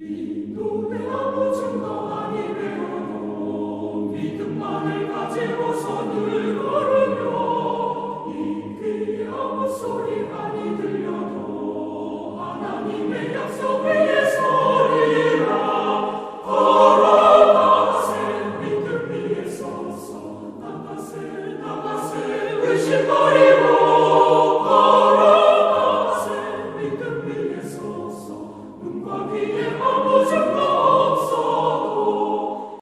인도의 아무 증거 아니 되어도 믿음만을 가지고서 늘 걸으며 이 귀에 아무 소리 아니 들려도 하나님의 약속 위에 서리라. 걸어가세 믿음 위에 서서 나가세 의심 버리고 걸어가세 믿음 위에 서서 눈과 귀에 아무 증거 없어도.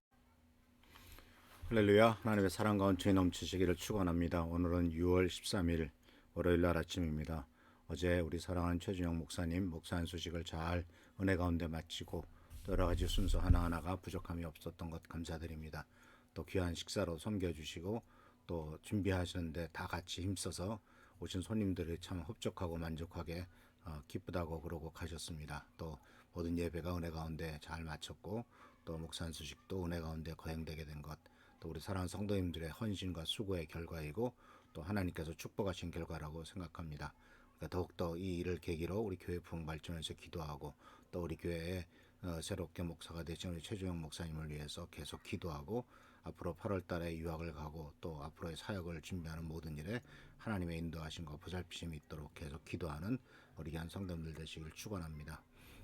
할렐루야. 하나님의 사랑과 은총이 넘치시기를 축원합니다. 오늘은 6월 13일 월요일 날 아침입니다. 어제 우리 사랑하는 최준영 목사님 목사한 소식을 잘 은혜 가운데 마치고 여러 가지 순서 하나하나가 부족함이 없었던 것 감사드립니다. 또 귀한 식사로 섬겨주시고 또 준비하시는데 다 같이 힘써서 오신 손님들이 참 흡족하고 만족하게 기쁘다고 그러고 가셨습니다. 또 모든 예배가 은혜 가운데 잘 마쳤고 또 목사한 소식도 은혜 가운데 거행되게 된 것, 또 우리 사랑하는 성도님들의 헌신과 수고의 결과이고 또 하나님께서 축복하신 결과라고 생각합니다. 그러니까 더욱더 이 일을 계기로 우리 교회 부흥 발전에서 기도하고 또 우리 교회에 새롭게 목사가 되신 우리 최주영 목사님을 위해서 계속 기도하고 앞으로 8월 달에 유학을 가고 또 앞으로의 사역을 준비하는 모든 일에 하나님의 인도하심과 보살피심이 있도록 계속 기도하는 우리 귀한 성도님들 되시길 축원합니다.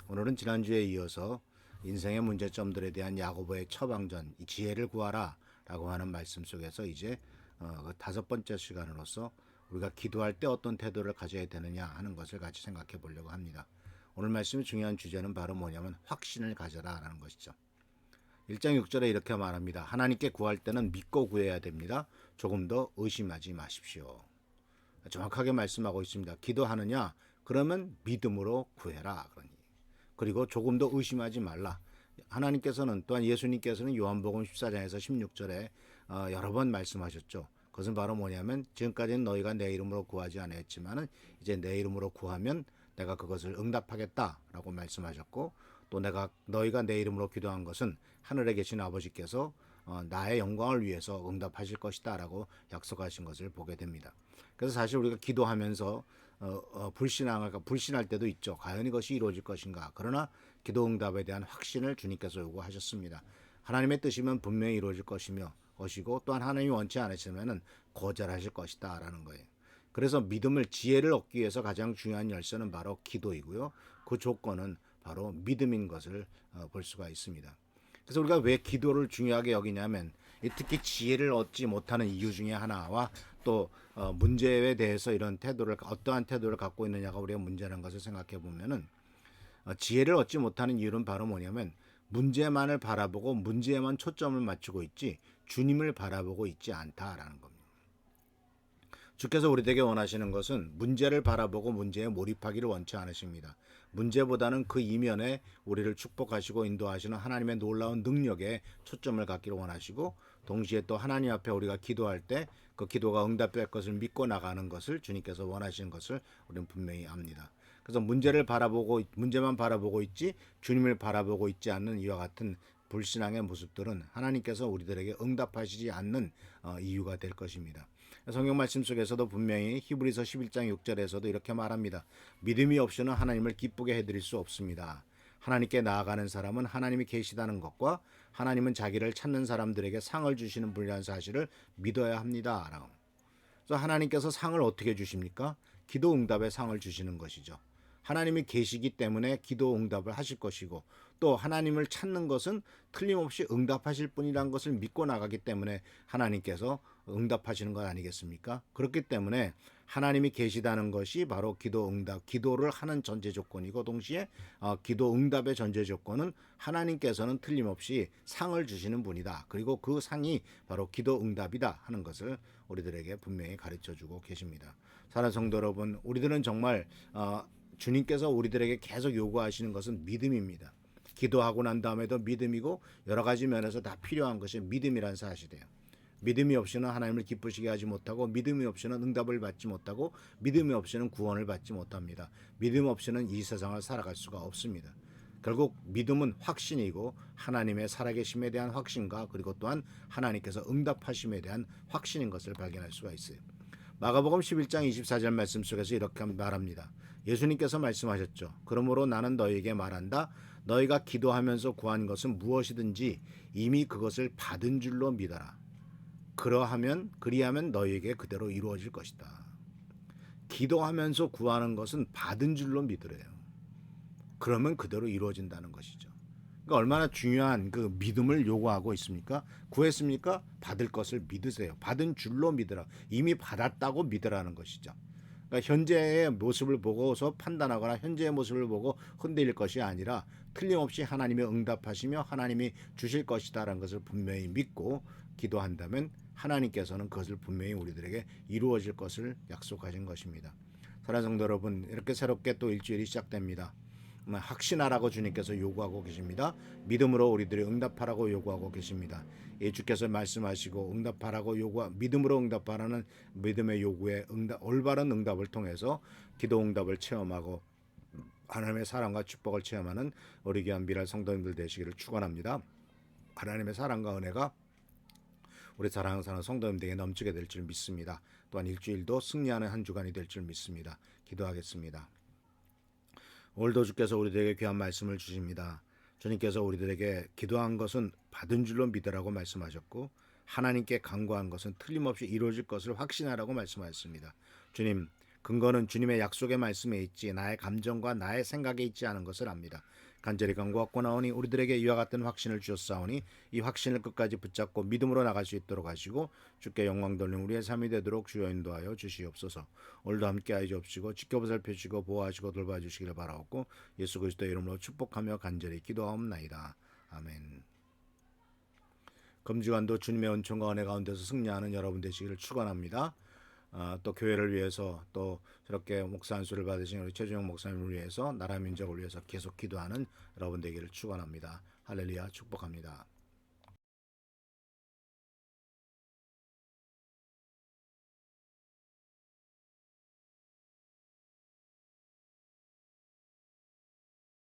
오늘은 지난주에 이어서 인생의 문제점들에 대한 야고보의 처방전, 이 지혜를 구하라 라고 하는 말씀 속에서 이제 그 5번째 시간으로서 우리가 기도할 때 어떤 태도를 가져야 되느냐 하는 것을 같이 생각해 보려고 합니다. 오늘 말씀의 중요한 주제는 바로 뭐냐면 확신을 가져라 라는 것이죠. 1장 6절에 이렇게 말합니다. 하나님께 구할 때는 믿고 구해야 됩니다. 조금 더 의심하지 마십시오. 정확하게 말씀하고 있습니다. 기도하느냐? 그러면 믿음으로 구해라. 그리고 조금 더 의심하지 말라. 하나님께서는 또한 예수님께서는 요한복음 14장에서 16절에 여러 번 말씀하셨죠. 그것은 바로 뭐냐면 지금까지는 너희가 내 이름으로 구하지 않았지만은 이제 내 이름으로 구하면 내가 그것을 응답하겠다라고 말씀하셨고, 또 너희가 내 이름으로 기도한 것은 하늘에 계신 아버지께서 나의 영광을 위해서 응답하실 것이다라고 약속하신 것을 보게 됩니다. 그래서 사실 우리가 기도하면서 불신할 때도 있죠. 과연 이것이 이루어질 것인가. 그러나 기도 응답에 대한 확신을 주님께서 요구하셨습니다. 하나님의 뜻이면 분명히 이루어질 것이고 또한 하나님이 원치 않으시면 거절하실 것이다 라는 거예요. 그래서 지혜를 얻기 위해서 가장 중요한 열쇠는 바로 기도이고요. 그 조건은 바로 믿음인 것을 볼 수가 있습니다. 그래서 우리가 왜 기도를 중요하게 여기냐면 특히 지혜를 얻지 못하는 이유 중에 하나와 또 문제에 대해서 어떠한 태도를 갖고 있느냐가 우리가 문제라는 것을 생각해 보면은 지혜를 얻지 못하는 이유는 바로 뭐냐면 문제만을 바라보고 문제에만 초점을 맞추고 있지 주님을 바라보고 있지 않다라는 겁니다. 주께서 우리에게 원하시는 것은 문제를 바라보고 문제에 몰입하기를 원치 않으십니다. 문제보다는 그 이면에 우리를 축복하시고 인도하시는 하나님의 놀라운 능력에 초점을 갖기를 원하시고, 동시에 또 하나님 앞에 우리가 기도할 때 그 기도가 응답될 것을 믿고 나가는 것을 주님께서 원하시는 것을 우리는 분명히 압니다. 그래서 문제만 바라보고 있지 주님을 바라보고 있지 않는 이와 같은 불신앙의 모습들은 하나님께서 우리들에게 응답하시지 않는 이유가 될 것입니다. 성경 말씀 속에서도 분명히 히브리서 11장 6절에서도 이렇게 말합니다. 믿음이 없이는 하나님을 기쁘게 해드릴 수 없습니다. 하나님께 나아가는 사람은 하나님이 계시다는 것과 하나님은 자기를 찾는 사람들에게 상을 주시는 분이라는 사실을 믿어야 합니다. 그래서 하나님께서 상을 어떻게 주십니까? 기도 응답의 상을 주시는 것이죠. 하나님이 계시기 때문에 기도 응답을 하실 것이고, 또 하나님을 찾는 것은 틀림없이 응답하실 분이라는 것을 믿고 나가기 때문에 하나님께서 응답하시는 것 아니겠습니까? 그렇기 때문에 하나님이 계시다는 것이 바로 기도를 하는 전제 조건이고, 동시에 기도 응답의 전제 조건은 하나님께서는 틀림없이 상을 주시는 분이다. 그리고 그 상이 바로 기도 응답이다 하는 것을 우리들에게 분명히 가르쳐주고 계십니다. 사랑하는 성도 여러분, 우리들은 정말 주님께서 우리들에게 계속 요구하시는 것은 믿음입니다. 기도하고 난 다음에도 믿음이고 여러 가지 면에서 다 필요한 것이 믿음이라는 사실이에요. 믿음이 없이는 하나님을 기쁘시게 하지 못하고, 믿음이 없이는 응답을 받지 못하고, 믿음이 없이는 구원을 받지 못합니다. 믿음 없이는 이 세상을 살아갈 수가 없습니다. 결국 믿음은 확신이고 하나님의 살아계심에 대한 확신과 그리고 또한 하나님께서 응답하심에 대한 확신인 것을 발견할 수가 있어요. 마가복음 11장 24절 말씀 속에서 이렇게 말합니다. 예수님께서 말씀하셨죠. 그러므로 나는 너희에게 말한다. 너희가 기도하면서 구한 것은 무엇이든지 이미 그것을 받은 줄로 믿어라. 그리하면 너희에게 그대로 이루어질 것이다. 기도하면서 구하는 것은 받은 줄로 믿으래요. 그러면 그대로 이루어진다는 것이죠. 그러니까 얼마나 중요한 그 믿음을 요구하고 있습니까? 구했습니까? 받을 것을 믿으세요. 받은 줄로 믿으라. 이미 받았다고 믿으라는 것이죠. 그러니까 현재의 모습을 보고서 판단하거나 현재의 모습을 보고 흔들릴 것이 아니라 틀림없이 하나님이 응답하시며 하나님이 주실 것이다라는 것을 분명히 믿고 기도한다면 하나님께서는 그것을 분명히 우리들에게 이루어질 것을 약속하신 것입니다. 사랑하는 성도 여러분, 이렇게 새롭게 또 일주일이 시작됩니다. 확신하라고 주님께서 요구하고 계십니다. 믿음으로 우리들이 응답하라고 요구하고 계십니다. 주께서 말씀하시고 응답하라고 믿음으로 응답하라는 믿음의 요구에 올바른 응답을 통해서 기도 응답을 체험하고 하나님의 사랑과 축복을 체험하는 우리 귀한 미랄 성도님들 되시기를 축원합니다. 하나님의 사랑과 은혜가 우리 사랑하는 성도님들에게 넘치게 될 줄 믿습니다. 또한 일주일도 승리하는 한 주간이 될 줄 믿습니다. 기도하겠습니다. 오늘도 주께서 우리들에게 귀한 말씀을 주십니다. 주님께서 우리들에게 기도한 것은 받은 줄로 믿으라고 말씀하셨고 하나님께 간구한 것은 틀림없이 이루어질 것을 확신하라고 말씀하셨습니다. 주님, 근거는 주님의 약속의 말씀에 있지 나의 감정과 나의 생각에 있지 않은 것을 압니다. 간절히 간구하고 나오니 우리들에게 이와 같은 확신을 주셨사오니 이 확신을 끝까지 붙잡고 믿음으로 나갈 수 있도록 하시고 주께 영광 돌리는 우리의 삶이 되도록 주여 인도하여 주시옵소서. 오늘도 함께하여 주옵시고 지켜보살펴 주시고 보호하시고 돌봐주시기를 바라옵고 예수 그리스도의 이름으로 축복하며 간절히 기도하옵나이다. 아멘. 금주간도 주님의 은총과 은혜 가운데서 승리하는 여러분 되시기를 축원합니다. 또 교회를 위해서 또 저렇게 목사 안수를 받으신 우리 최준영 목사님을 위해서 나라 민족을 위해서 계속 기도하는 여러분 되기를 축원합니다. 할렐루야 축복합니다.